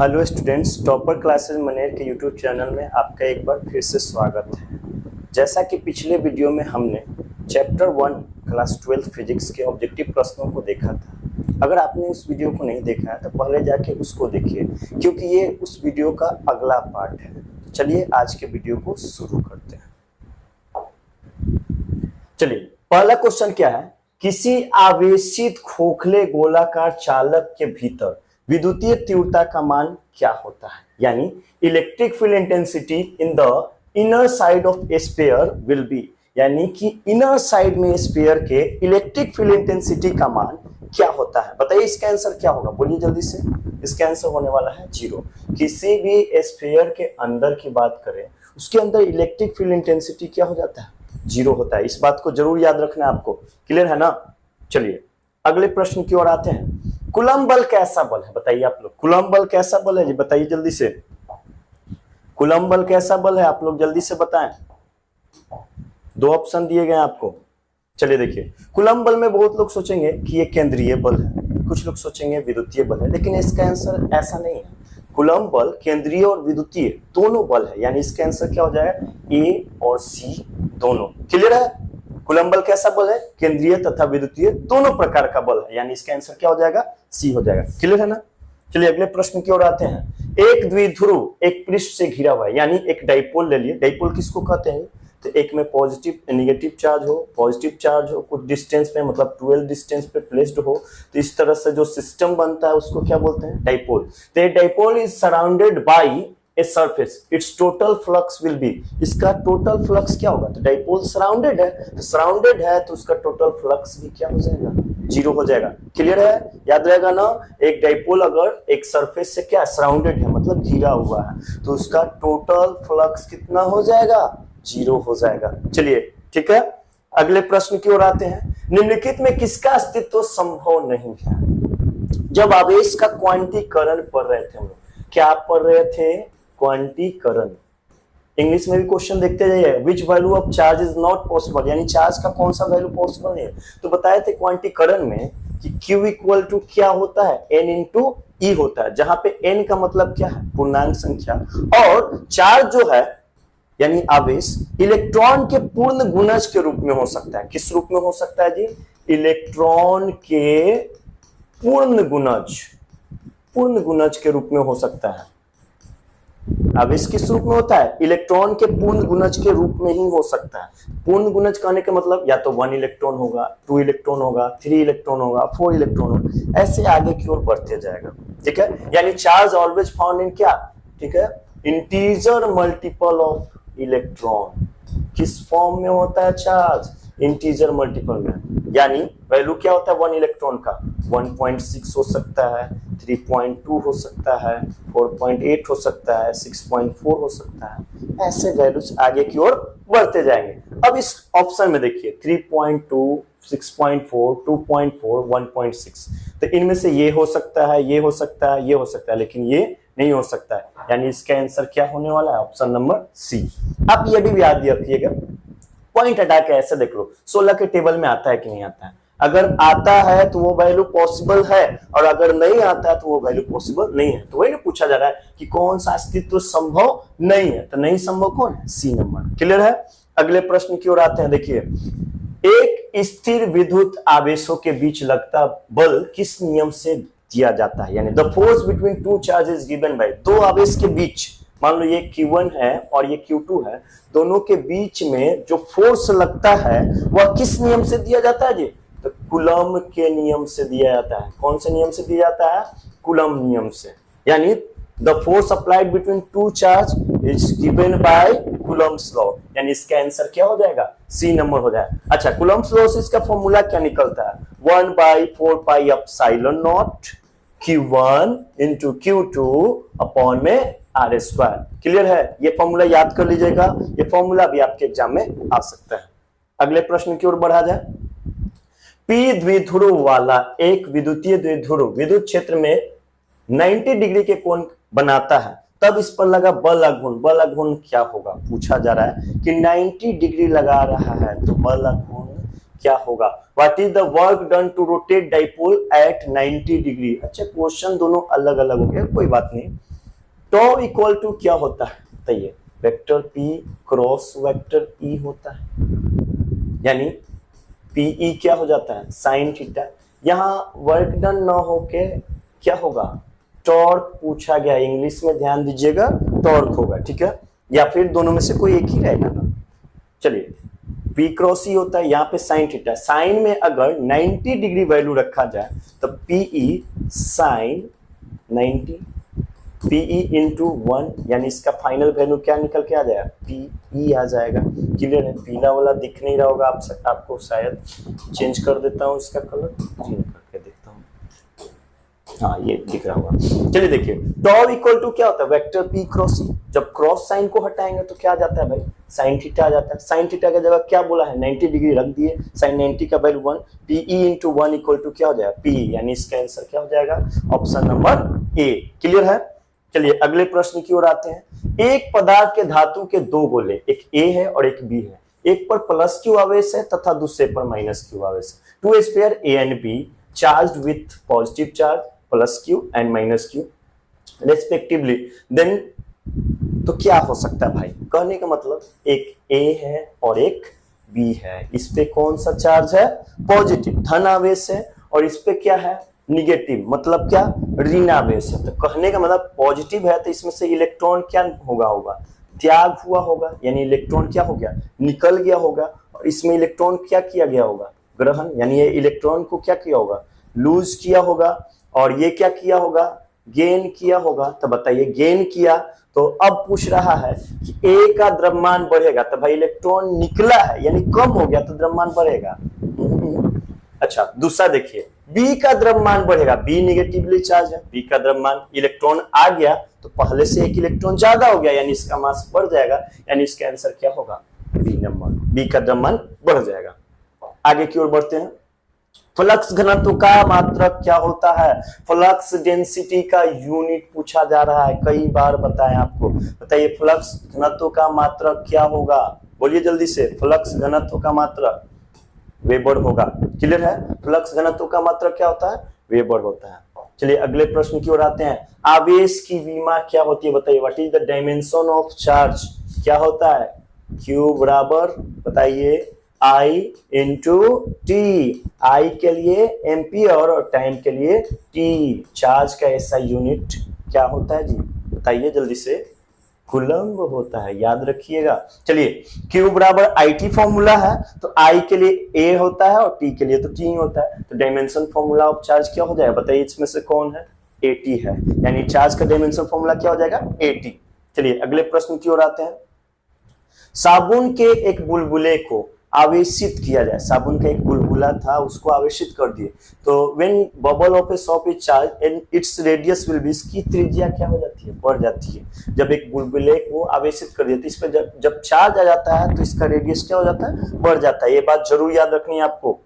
Hello students, topper classes Maner के YouTube channel में आपका एक बार फिर से स्वागत है। जैसा कि पिछले वीडियो में हमने चैप्टर 1 क्लास 12 फिजिक्स के ऑब्जेक्टिव प्रश्नों को देखा था। अगर आपने उस वीडियो को नहीं देखा है तो पहले जाके उसको देखिए, क्योंकि ये उस वीडियो का अगला पार्ट है। चलिए आज के वीडियो को शुरू करते हैं। चलिए, पहला क्वेश्चन क्या है? किसी आवेशित खोखले गोलाकार चालक के भीतर विद्युतीय तीव्रता का मान क्या होता है? यानी electric field intensity in the inner side of A sphere will be, यानी कि इनर साइड में स्फीयर के इलेक्ट्रिक फील्ड इंटेंसिटी का मान क्या होता है? बताइए इसका आंसर क्या होगा, बोलिए जल्दी से। इसका आंसर होने वाला है 0। किसी भी स्फीयर के अंदर की बात करें, उसके अंदर इलेक्ट्रिक फील्ड इंटेंसिटी क्या हो जाता है? 0 होता है। इस बात को जरूर याद रखना है आपको। क्लियर है ना? चलिए अगले प्रश्न की ओर आते हैं। कूलम्ब बल कैसा बल है? बताइए आप लोग, कूलम्ब बल कैसा बल है जी? बताइए जल्दी से। कूलम्ब बल कैसा बल है? आप लोग जल्दी से बताएं। 2 ऑप्शन दिए गए हैं आपको। चलिए देखिए, कूलम्ब बल में बहुत लोग सोचेंगे कि ये केंद्रीय बल है, कुछ लोग सोचेंगे विद्युतीय बल है, लेकिन इसका आंसर ऐसा नहीं है। कूलम्ब बल केंद्रीय और विद्युतीय दोनों बल है, यानी इसका आंसर क्या हो जाएगा? ए और सी दोनों। क्लियर है? कूलम्ब बल कैसा बल है? केंद्रीय तथा विद्युतीय दोनों प्रकार का बल है, यानी इसका आंसर क्या हो जाएगा? सी हो जाएगा। क्लियर है ना? चलिए अगले प्रश्न की ओर आते हैं। एक द्विध्रुव एक पृष्ठ से घिरा हुआ है, यानी एक डाइपोल ले लिए। डाइपोल किसको कहते हैं? तो एक में पॉजिटिव नेगेटिव चार्ज हो, पॉजिटिव चार्ज हो, कुछ डिस्टेंस पे, मतलब 12 डिस्टेंस पे प्लेस्ड हो, तो इस तरह से जो सिस्टम बनता है उसको क्या बोलते हैं? डाइपोल। तो ये dipole is surrounded by a surface, it's total flux will be. इसका टोटल फ्लक्स क्या होगा? तो डाइपोल सराउंडेड है, तो सराउंडेड है तो उसका टोटल फ्लक्स भी क्या हो जाएगा? 0 हो जाएगा। क्लियर है? याद रहेगा ना? एक डाइपोल अगर एक सरफेस से क्या सराउंडेड है, मतलब घिरा हुआ है, तो उसका टोटल फ्लक्स कितना हो जाएगा? 0 हो जाएगा। चलिए ठीक है, अगले प्रश्न की ओर आते हैं। निम्नलिखित में किसका अस्तित्व संभव नहीं है? जब आवेश का क्वांटीकरण पढ़ रहे थे हम लोग, क्या आप पढ़ रहे थे? क्वांटीकरण। इंग्लिश में भी क्वेश्चन देखते जाइए। Which value of charge is not possible, यानी चार्ज का कौन सा वैल्यू पॉसिबल नहीं है? तो बताए थे क्वांटीकरण में कि Q इक्वल टू क्या होता है? N इंटू E होता है, जहां पे N का मतलब क्या है? पूर्णांक संख्या। और चार्ज जो है यानी आवेश इलेक्ट्रॉन के पूर्ण गुणज के रूप में हो सकता है। किस रूप में हो सकता है जी? इलेक्ट्रॉन के पूर्ण गुणज के रूप में हो सकता है। आवेश किस रूप में होता है? इलेक्ट्रॉन के पूर्ण गुणज के रूप में ही हो सकता है। पूर्ण गुणज कहने का मतलब या तो 1 इलेक्ट्रॉन होगा, 2 इलेक्ट्रॉन होगा, 3 इलेक्ट्रॉन होगा, 4 इलेक्ट्रॉन होगा, ऐसे आगे की ओर बढ़ते जाएगा। ठीक है, यानी चार्ज ऑलवेज फाउंड इन क्या? ठीक है, इंटीजर मल्टीपल ऑफ इलेक्ट्रॉन। किस फॉर्म में होता है चार्ज? इंटीजर मल्टीपल में। यानी वैल्यू क्या होता है 1 इलेक्ट्रॉन का? 1.6 हो सकता है, 3.2 हो सकता है, 4.8 हो सकता है, 6.4 हो सकता है। ऐसे वैल्यूज आगे की ओर बढ़ते जाएंगे। अब इस ऑप्शन में देखिए 3.2, 6.4, 2.4, 1.6, तो इनमें से ये हो सकता है, ये हो सकता है, ये हो सकता है, लेकिन ये नहीं हो सकता है। यानी इसका आंसर क्या होने वाला है? Option number C. आप ये भी याद रखिएगा, पॉइंट हटा के ऐसे देख लो 16 के टेबल में आता है कि नहीं आता है। अगर आता है तो वो वैल्यू पॉसिबल है, और अगर नहीं आता है तो वो वैल्यू पॉसिबल नहीं है। तो वही ना पूछा जा रहा है कि कौन सा अस्तित्व संभव नहीं है, तो नहीं संभव कौन है? सी नंबर। क्लियर है? अगले प्रश्न की ओर आते हैं। देखिए, एक स्थिर विद्युत आवेशों के बीच लगता बल किस नियम से दिया जाता है? यानी the force between two charges given by, दो आवेश के बीच, मान लो ये Q1 है और ये Q2 है, दोनों के बीच में जो फोर्स लगता है वह किस नियम से दिया जाता है जी? तो कूलम्ब के नियम से दिया जाता है। कौन से नियम से दिया जाता है? कूलम्ब नियम से। यानी the force applied between two charge is given by Coulomb's law. यानी इसका आंसर क्या हो जाएगा? सी नंबर हो जाएगा। अच्छा, कूलम्ब्स लॉ से इसका फॉर्मूला क्या निकलता है? 1/4πε0 Q1 इंटू Q2 अपॉन में R²। क्लियर है? ये फॉर्मूला याद कर लीजिएगा, ये फॉर्मूला भी आपके एग्जाम में आ सकता है। अगले प्रश्न की ओर बढ़ा जाए। P द्विध्रुव वाला एक विद्युतीय द्विध्रुव विद्युत क्षेत्र में 90 डिग्री के कोण बनाता है, तब इस पर लगा बल आघूर्ण। बल आघूर्ण क्या होगा पूछा जा रहा है कि 90 डिग्री लगा रहा है तो बल आघूर्ण क्या होगा? What is the work done to rotate dipole at 90 degree? अच्छा, क्वेश्चन दोनों अलग अलग हो गए, कोई बात नहीं। टॉ इक्वल टू क्या होता है बताइए, vector P cross vector E होता है, यानी पीई क्या हो जाता है साइन थीटा। यहां वर्क डन ना होके क्या होगा, टॉर्क पूछा गया, इंग्लिश में ध्यान दीजिएगा, टॉर्क होगा, ठीक है, या फिर दोनों में से कोई एक ही रहेगा ना। चलिए पी क्रॉस ई होता है, यहाँ पे साइन थीटा, साइन में अगर 90 डिग्री वैल्यू रखा जाए तो पीई साइन 90 पीई इंटू 1, यानी इसका फाइनल वैल्यू क्या निकल के आ जाएगा, पीई आ जाएगा। क्लियर है, पीला वाला दिख नहीं रहा होगा आपको शायद, चेंज कर देता हूँ इसका कलर, ग्रीन करके देखता हूँ, हाँ ये दिख रहा होगा। चलिए देखिए, टॉ इक्वल टू क्या होता है, वेक्टर पी क्रॉस ई, जब क्रॉस साइन को हटाएंगे तो क्या आ जाता है भाई, साइन थीटा आ जाता है। साइन थीटा की जगह क्या बोला है, 90 डिग्री रख दिए, साइन 90 का value 1, PE into 1 equal to क्या हो जाएगा, पी, यानी इसका आंसर क्या हो जाएगा, ऑप्शन नंबर ए। क्लियर है, चलिए अगले प्रश्न की ओर आते हैं। एक पदार्थ के धातु के दो गोले, एक ए है और एक बी है, एक पर प्लस क्यू आवेश है तथा दूसरे पर माइनस क्यू आवेश है। Two sphere A and B charged with positive charge plus q and minus q respectively, then तो क्या हो सकता है भाई, कहने का मतलब एक ए है और एक बी है, इस पे कौन सा चार्ज है, पॉजिटिव धन आवेश है, और इस पे क्या है निगेटिव, मतलब क्या ऋण आवेश है। तो कहने का मतलब पॉजिटिव है तो इसमें से इलेक्ट्रॉन क्या होगा त्याग हुआ होगा, यानी इलेक्ट्रॉन क्या हो गया, निकल गया होगा, और इसमें इलेक्ट्रॉन क्या किया गया होगा, ग्रहण, यानी ये इलेक्ट्रॉन को क्या किया होगा, लूज किया होगा, और ये क्या किया होगा, गेन किया होगा। तो बताइए गेन किया, तो अब पूछ रहा है कि ए का द्रव्यमान बढ़ेगा, तो भाई इलेक्ट्रॉन निकला है यानी कम हो गया तो द्रव्यमान बढ़ेगा। अच्छा दूसरा देखिए, बी का द्रव्यमान बढ़ेगा, बी निगेटिवली चार्ज है, बी का द्रव्यमान, इलेक्ट्रॉन आ गया तो पहले से एक इलेक्ट्रॉन ज्यादा हो गया, यानी इसका मास बढ़ जाएगा, यानी इसका आंसर क्या होगा, बी नंबर, बी का द्रव्यमान बढ़ जाएगा। आगे की ओर बढ़ते हैं। फ्लक्स घनत्व का मात्रक क्या होता है, फ्लक्स डेंसिटी का यूनिट पूछा जा रहा है, कई बार बताएं आपको, बताइए फ्लक्स घनत्व का मात्रक क्या होगा, बोलिए जल्दी से, फ्लक्स घनत्व का मात्रक वेबर होगा। क्लियर है, फ्लक्स घनत्व का मात्रक क्या होता है, वेबर होता है। चलिए अगले प्रश्न की ओर आते हैं। आवेश की विमा क्या होती है बताइए, what is the dimension of charge, क्या होता है, Q बराबर बताइए I इंटू टी, आई के लिए एम्पियर और टाइम के लिए टी, चार्ज का ऐसा यूनिट क्या होता है जी बताइए जल्दी से, कूलम्ब होता है, याद रखिएगा। चलिए Q बराबर IT फॉर्मूला है, तो I के लिए A होता है और T के लिए तो T होता है, तो डायमेंशन फॉर्मूला ऑफ चार्ज क्या हो जाएगा बताइए, इसमें से कौन है, AT है, यानी चार्ज का डायमेंशन फॉर्मूला क्या हो जाएगा, AT। चलिए अगले प्रश्न की ओर आते हैं। साबुन के एक बुलबुले को आवेशित किया जाए, साबुन का एक बुलबुला था उसको आवेशित कर दिए, तो when bubble of A shop is charge and its radius will be, इसकी त्रिज्या क्या हो जाती है, बढ़ जाती है। जब एक बुलबुले को आवेशित कर दिया तो इस पर जब चार्ज आ जाता है तो इसका रेडियस क्या हो जाता है, बढ़ जाता है, ये बात जरूर याद रखनी है आपको।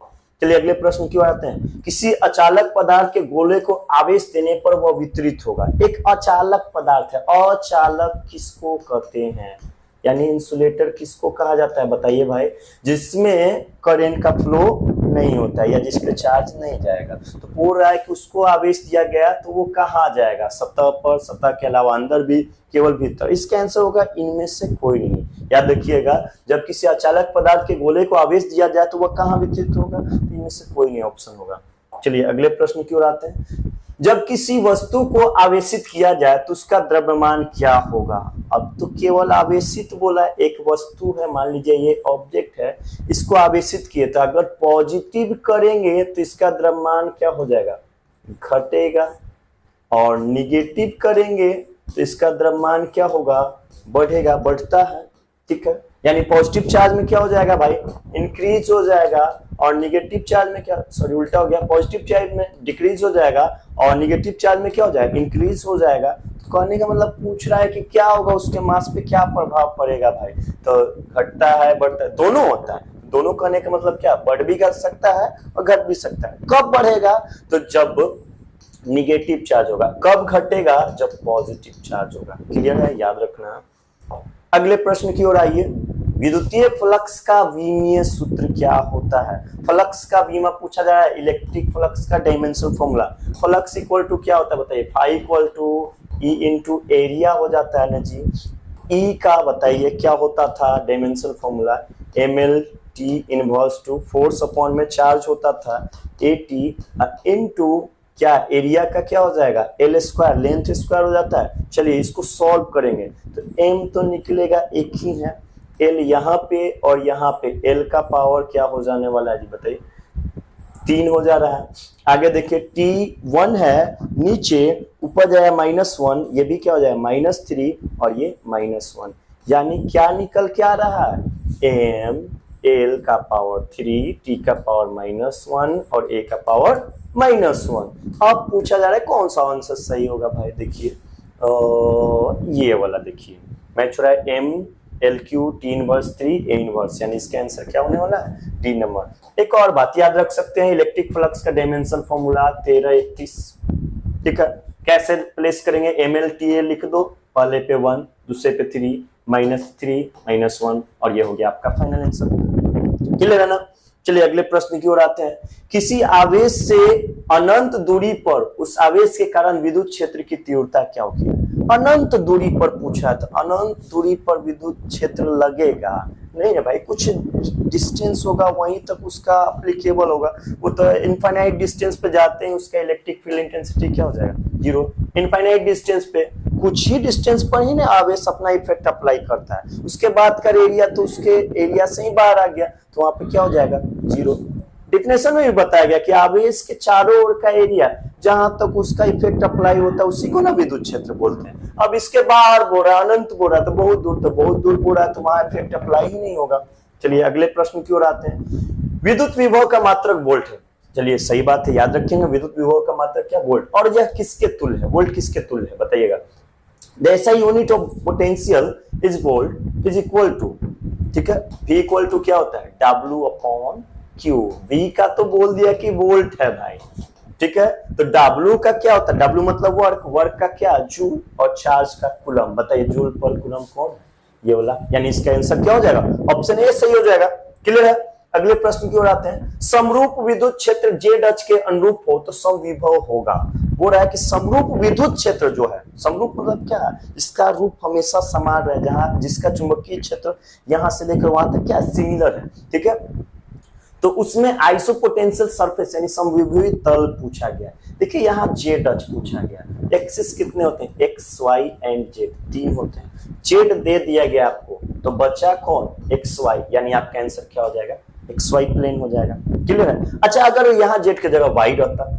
चलिए अगले प्रश्न की ओर आते हैं। किसी अचालक पदार्थ के गोले को आवेश देने पर वह वितरित होगा, एक अचालक पदार्थ है, अचालक किसको कहते हैं, यानी इंसुलेटर किसको कहा जाता है बताइए भाई, जिसमें करंट का फ्लो नहीं होता है या जिस पे चार्ज नहीं जाएगा। तो बोल रहा है कि उसको आवेश दिया गया तो वो कहाँ जाएगा, सतह पर, सतह के अलावा अंदर भी, केवल भीतर। इसका आंसर होगा इनमें से कोई नहीं। याद रखिएगा, जब किसी अचालक पदार्थ के गोले को आवेश दिया जाए तो वह कहाँ वितरित होगा, तो इनमें से कोई नहीं ऑप्शन होगा। चलिए अगले प्रश्न की ओर आते हैं। जब किसी वस्तु को आवेशित किया जाए तो उसका द्रव्यमान क्या होगा। अब तो केवल आवेशित बोला है, एक वस्तु है, मान लीजिए ये ऑब्जेक्ट है, इसको आवेशित किए तो अगर पॉजिटिव करेंगे तो इसका द्रव्यमान क्या हो जाएगा, घटेगा, और निगेटिव करेंगे तो इसका द्रव्यमान क्या होगा, बढ़ेगा, बढ़ता है। ठीक है, यानी पॉजिटिव चार्ज में क्या हो जाएगा भाई, इंक्रीज हो जाएगा, और निगेटिव चार्ज में क्या, सॉरी उल्टा हो गया, पॉजिटिव चार्ज में डिक्रीज हो जाएगा और निगेटिव चार्ज में क्या हो जाएगा, इंक्रीज हो जाएगा। तो कहने का मतलब पूछ रहा है कि क्या होगा, उसके मास पे क्या प्रभाव पड़ेगा भाई, तो घटता है, बढ़ता है, दोनों होता है। दोनों कहने का मतलब क्या, बढ़ भी कर सकता है और घट भी सकता है। कब बढ़ेगा, तो जब निगेटिव चार्ज होगा, कब घटेगा, जब पॉजिटिव चार्ज होगा। क्लियर है, याद रखना। अगले प्रश्न की ओर आइए। विद्युतीय फ्लक्स का विमीय सूत्र क्या होता है। फ्लक्स का विमा पूछा जा रहा है, इलेक्ट्रिक फ्लक्स का dimension formula. Flux equal to क्या होता है बताइए, phi equal to E into area हो जाता है ना जी। ई का बताइए क्या होता था dimension formula, M L T inverse two force upon में चार्ज होता था ए टी इनटू क्या एरिया का क्या हो जाएगा एल स्क्वायर, लेंथ स्क्वायर हो जाता है। चलिए इसको सॉल्व करेंगे तो एम तो निकलेगा एक ही है, एल यहाँ पे और यहाँ पे एल का पावर क्या हो जाने वाला है जी बताइए 3 हो जा रहा है। आगे देखिए T1 है नीचे, ऊपर जाएगा -1, ये भी क्या हो जाएगा -3 और ये -1, यानी क्या निकल के आ रहा है एम एल का पावर 3, टी का पावर -1 और ए का पावर -1। अब पूछा जा रहा है कौन सा आंसर सही होगा भाई, देखिए ये वाला देखिए मैच हो रहा है M L Q T inverse 3 A inverse, यानी इसका आंसर क्या होने वाला है डी नंबर। एक और बात याद रख सकते हैं, इलेक्ट्रिक फ्लक्स का डायमेंशन फॉर्मूला 1331, ठीक है। कैसे प्लेस करेंगे, एम एल टी ए लिख दो, पहले पे 1 दूसरे पे 3 -3 -1 और ये हो गया आपका फाइनल आंसर। क्लियर है ना। चलिए अगले प्रश्न की ओर आते हैं। किसी आवेश से अनंत दूरी पर उस आवेश के कारण विद्युत क्षेत्र की तीव्रता क्या होगी। अनंत दूरी पर पूछा है तो अनंत दूरी पर विद्युत क्षेत्र लगेगा नहीं है भाई, कुछ डिस्टेंस होगा वहीं तक उसका एप्लीकेबल होगा। वो तो इनफाइनाइट डिस्टेंस पे जाते हैं उसका इलेक्ट्रिक फील्ड इंटेंसिटी क्या हो जाएगा 0। इनफाइनाइट डिस्टेंस पे कुछ ही डिस्टेंस पर ही ना आवेश अपना इफेक्ट अप्लाई करता है, उसके बाद का एरिया तो उसके एरिया से ही बाहर आ गया तो वहां पे क्या हो जाएगा 0। डिफिनेशन में भी बताया गया कि आवेश के चारों ओर का एरिया जहां तक उसका इफेक्ट अप्लाई होता है उसी को ना विद्युत क्षेत्र बोलते हैं। अब इसके बाहर बोल रहा अनंत बोल रहा तो बहुत दूर बोल रहा है तो वहां इफेक्ट अप्लाई ही नहीं होगा। चलिए अगले प्रश्न की ओर आते हैं। विद्युत विभव का मात्रक वोल्ट है। चलिए सही बात है, याद रखेंगे विद्युत विभव का मात्रक क्या वोल्ट, और यह किसके तुल्य है, वोल्ट किसके तुल्य है बताइएगा। The SI unit of potential is volt is equal to, ठीक है, V इक्वल टू क्या होता है W अपॉन Q। V का तो बोल दिया कि वोल्ट है भाई, ठीक है, तो W का क्या होता है, W मतलब वर्क, वर्क का क्या जूल और चार्ज का कूलम। बताइए जूल पर कूलम कौन है, ये वाला, यानी इसका आंसर क्या हो जाएगा ऑप्शन ए सही हो जाएगा। क्लियर है। अगले प्रश्न की ओर आते हैं। समरूप विद्युत क्षेत्र जेड अक्ष के अनुरूप हो तो समविभव होगा। वो रहा है कि समरूप विद्युत क्षेत्र जो है, समरूप मतलब क्या है, इसका रूप हमेशा समान रहे, जहां जिसका चुंबकीय क्षेत्र यहां से लेकर वहां तक क्या सिमिलर है, ठीक है, तो उसमें आइसोपोटेंशियल सरफेस यानी समविभवी तल पूछा गया। देखिए यहाँ जेड अक्ष पूछा गया, एक्सिस कितने होते हैं एक्स वाई एंड जेड, 3 होते हैं, जेड दे दिया गया आपको तो बचा कौन एक्स वाई, यानी आपका आंसर क्या हो जाएगा एक्स वाई प्लेन हो जाएगा। क्लियर है। अच्छा अगर यहाँ जेड की जगह वाई रहता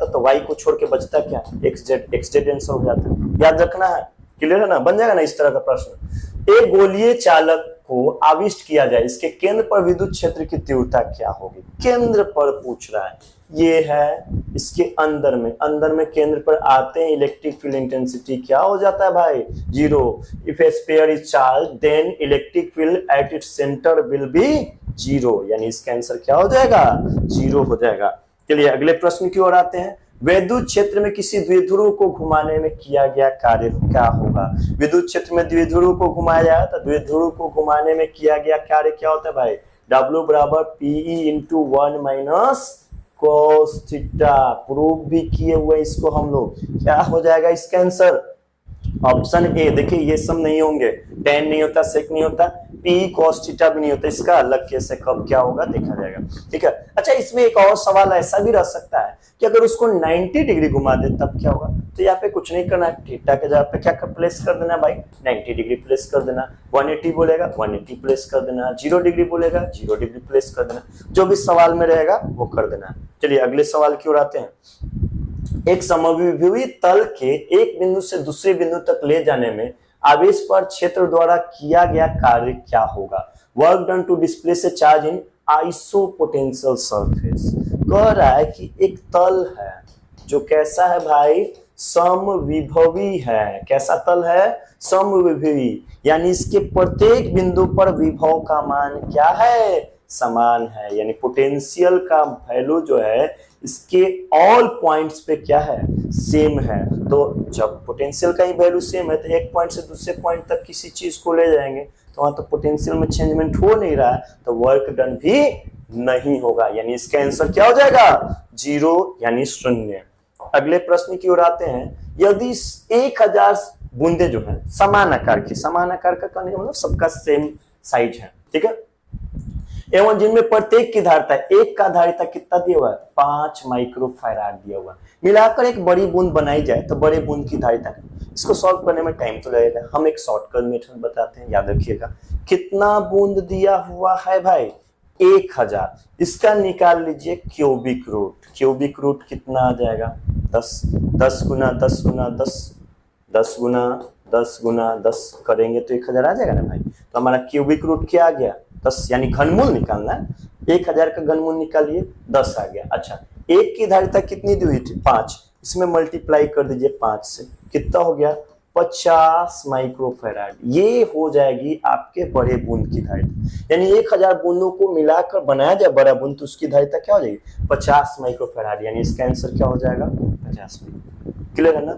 तो वाई को छोड़ के बचता क्या एक्स जेड आंसर हो जाता है, याद रखना है। क्लियर है ना, बन जाएगा ना इस तरह का प्रश्न। एक गोलीय चालक को आविष्ट किया जाए, इसके केंद्र पर विद्युत क्षेत्र की तीव्रता क्या होगी। केंद्र पर पूछ रहा है, ये है इसके अंदर में केंद्र पर आते हैं इलेक्ट्रिक फील्ड इंटेंसिटी क्या हो जाता है भाई 0। If a sphere is charge then electric field at its centre will be 0, यानी इसका आंसर क्या हो जाएगा 0 हो जाएगा। चलिए अगले प्रश्न की ओर आते हैं। विद्युत क्षेत्र में किसी द्विध्रुव को घुमाने में किया गया कार्य क्या होगा। विद्युत क्षेत्र में द्विध्रुव को घुमाया जाए तो द्विध्रुव को घुमाने में किया गया कार्य क्या होता है भाई W बराबर PE into 1 minus cos theta. Prove भी किए हुए इसको हम लोग, क्या हो जाएगा इसका आंसर ऑप्शन ए। देखिए ये सब नहीं होंगे, tan नहीं होता, sec नहीं होता, P cos थीटा भी नहीं होता, इसका अलग केस है, कब क्या होगा देखा जाएगा, ठीक है। अच्छा इसमें एक और सवाल ऐसा भी रह सकता है कि अगर उसको 90 डिग्री घुमा दे तब क्या होगा, तो यहाँ पे कुछ नहीं करना है, थीटा के जगह पे क्या प्लेस कर देना भाई 90 डिग्री प्लेस कर देना, 180 बोलेगा 180 प्लेस कर देना, 0 डिग्री बोलेगा 0 डिग्री प्लेस कर देना, जो भी सवाल में रहेगा वो कर देना। चलिए अगले सवाल की ओर आते हैं। एक समविभवी तल के एक बिंदु से दूसरे बिंदु तक ले जाने में आवेश पर क्षेत्र द्वारा किया गया कार्य क्या होगा। Work done to displace a charge in isopotential surface. कह रहा है कि एक तल है जो कैसा है भाई समविभवी है। कैसा तल है समविभवी, यानी इसके प्रत्येक बिंदु पर विभव का मान क्या है समान है, यानी पोटेंशियल का वैल्यू जो है इसके ऑल पॉइंट्स पे क्या है सेम है। तो जब पोटेंशियल का ही वैल्यू सेम है तो एक पॉइंट से दूसरे पॉइंट तक किसी चीज को ले जाएंगे तो वहां तो पोटेंशियल में चेंजमेंट हो नहीं रहा है तो वर्क डन भी नहीं होगा, यानी इसका आंसर क्या हो जाएगा 0 यानी 0। अगले प्रश्न की ओर आते हैं। यदि 1000 बूंदे जो है समान आकार की, समान आकार का कहने का मतलब सबका सेम साइज है, ठीक है, एवं जिनमें प्रत्येक की धारिता, एक का धारिता कितना दिया हुआ है 5 माइक्रोफैराड दिया हुआ है, मिलाकर एक बड़ी बूंद बनाई जाए तो बड़े बूंद की धारिता, इसको सॉल्व करने में टाइम तो लगेगा। हम एक शॉर्टकट मेथड बताते हैं, याद रखिएगा। कितना बूंद दिया हुआ है भाई 1000, इसका निकाल लीजिए क्यूबिक रूट। क्यूबिक रूट कितना आ जाएगा 10, 10 गुना 10 गुना 10, 10 गुना 10 गुना 10 करेंगे तो 1000 आ जाएगा ना भाई। तो हमारा क्यूबिक रूट क्या आ गया 10, यानी घनमूल निकालना है, 1000 का घनमूल निकालिए 10 आ गया। अच्छा, एक की धारिता कितनी दी हुई थी 5, इसमें मल्टीप्लाई कर दीजिए 5 से, कितना हो गया 50 माइक्रोफैराड। ये हो जाएगी आपके बड़े बूंद की धारिता, यानी 1000 बूंदों को मिलाकर बनाया जाए बड़ा बूंद तो उसकी धारिता क्या हो जाएगी 50 माइक्रोफैराड, यानी इसका आंसर क्या हो जाएगा 50 माइक्रोफैराड। क्लियर है ना।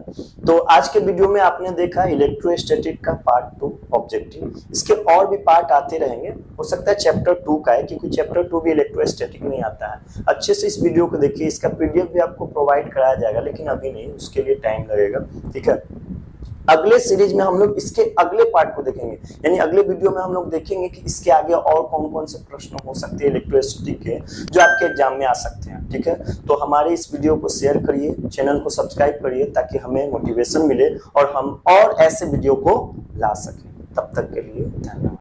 तो आज के वीडियो में आपने देखा इलेक्ट्रोस्टैटिक का पार्ट 2 ऑब्जेक्टिव, इसके और भी पार्ट आते रहेंगे, हो सकता है चैप्टर 2 का है, क्योंकि चैप्टर 2 भी इलेक्ट्रोस्टैटिक में आता है। अच्छे से इस वीडियो को देखिए, इसका पीडीएफ भी आपको प्रोवाइड कराया जाएगा, लेकिन अभी नहीं, उसके लिए टाइम लगेगा, ठीक है। अगले सीरीज में हम लोग इसके अगले पार्ट को देखेंगे, यानी अगले वीडियो में हम लोग देखेंगे कि इसके आगे और कौन कौन से प्रश्न हो सकते हैं इलेक्ट्रोस्टैटिक के जो आपके एग्जाम में आ सकते हैं, ठीक है। तो हमारे इस वीडियो को शेयर करिए, चैनल को सब्सक्राइब करिए, ताकि हमें मोटिवेशन मिले और हम और ऐसे वीडियो को ला सकें। तब तक के लिए धन्यवाद।